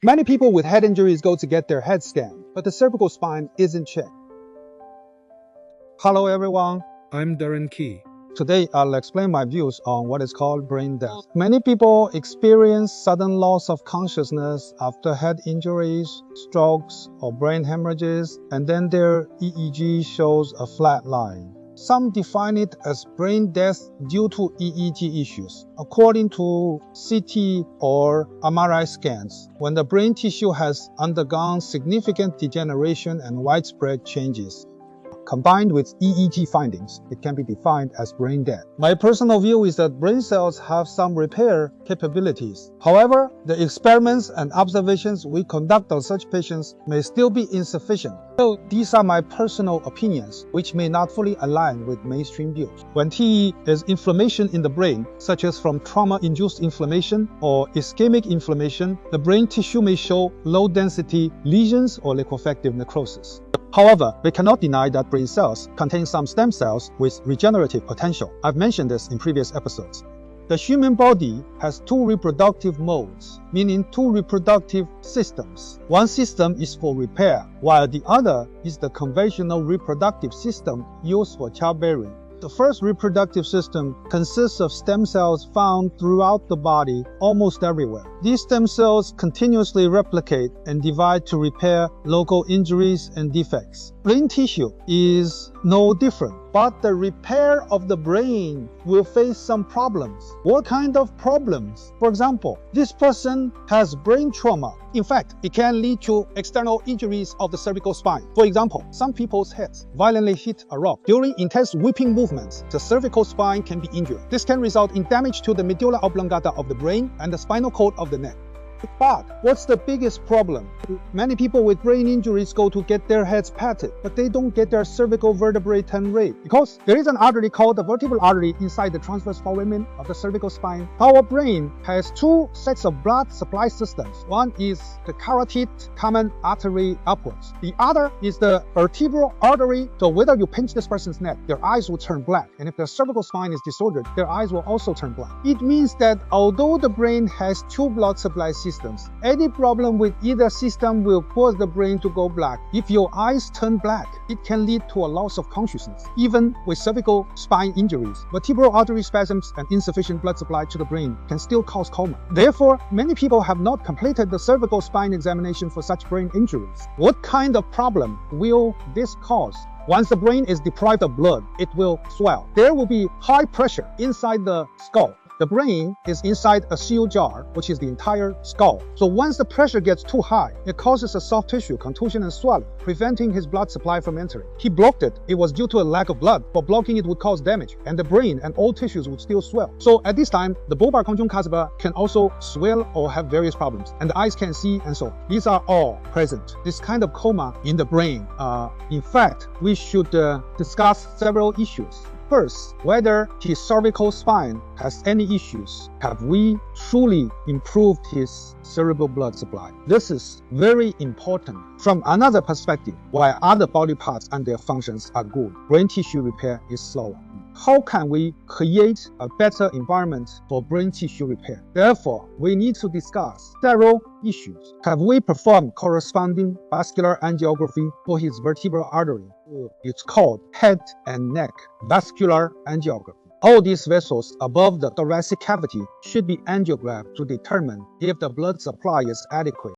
Many people with head injuries go to get their head scanned, but the cervical spine isn't checked. Hello everyone, I'm Darren Key. today I'll explain my views on what is called brain death. Many people experience sudden loss of consciousness after head injuries, strokes, or brain hemorrhages, and then their EEG shows a flat line. Some define it as brain death due to EEG issues. According to CT or MRI scans, when the brain tissue has undergone significant degeneration and widespread changes, combined with EEG findings, it can be defined as brain death. My personal view is that brain cells have some repair capabilities. However, the experiments and observations we conduct on such patients may still be insufficient. So these are my personal opinions, which may not fully align with mainstream views. When TE is inflammation in the brain, such as from trauma-induced inflammation or ischemic inflammation, the brain tissue may show low-density lesions or liquefactive necrosis. However, we cannot deny that brain cells contain some stem cells with regenerative potential. I've mentioned this in previous episodes. The human body has two reproductive modes, meaning two reproductive systems. One system is for repair, while the other is the conventional reproductive system used for childbearing. The first reproductive system consists of stem cells found throughout the body, almost everywhere. These stem cells continuously replicate and divide to repair local injuries and defects. Brain tissue is no different, but the repair of the brain will face some problems. What kind of problems? For example, this person has brain trauma. In fact, it can lead to external injuries of the cervical spine. For example, some people's heads violently hit a rock. During intense whipping movements, the cervical spine can be injured. This can result in damage to the medulla oblongata of the brain and the spinal cord of the neck. But what's the biggest problem? Many people with brain injuries go to get their heads patted, but they don't get their cervical vertebrae rate because there is an artery called the vertebral artery inside the transverse foramen of the cervical spine. Our brain has two sets of blood supply systems. One is the carotid common artery upwards. The other is the vertebral artery. So whether you pinch this person's neck, their eyes will turn black. And if their cervical spine is disordered, their eyes will also turn black. It means that although the brain has two blood supply systems, any problem with either system will cause the brain to go black. If your eyes turn black, it can lead to a loss of consciousness. Even with cervical spine injuries, vertebral artery spasms and insufficient blood supply to the brain can still cause coma. Therefore, many people have not completed the cervical spine examination for such brain injuries. What kind of problem will this cause? Once the brain is deprived of blood, it will swell. There will be high pressure inside the skull. The brain is inside a sealed jar, which is the entire skull. So once the pressure gets too high, it causes a soft tissue contusion and swelling, preventing his blood supply from entering. He blocked it. It was due to a lack of blood, but blocking it would cause damage, and the brain and all tissues would still swell. So at this time, the bulbar conjunctiva can also swell or have various problems, and the eyes can't see, and so these are all present. This kind of coma in the brain. In fact, we should discuss several issues. First, whether his cervical spine has any issues. Have we truly improved his cerebral blood supply? This is very important. From another perspective, while other body parts and their functions are good, brain tissue repair is slower. How can we create a better environment for brain tissue repair? Therefore, we need to discuss several issues. Have we performed corresponding vascular angiography for his vertebral artery? It's called head and neck vascular angiography. All these vessels above the thoracic cavity should be angiographed to determine if the blood supply is adequate.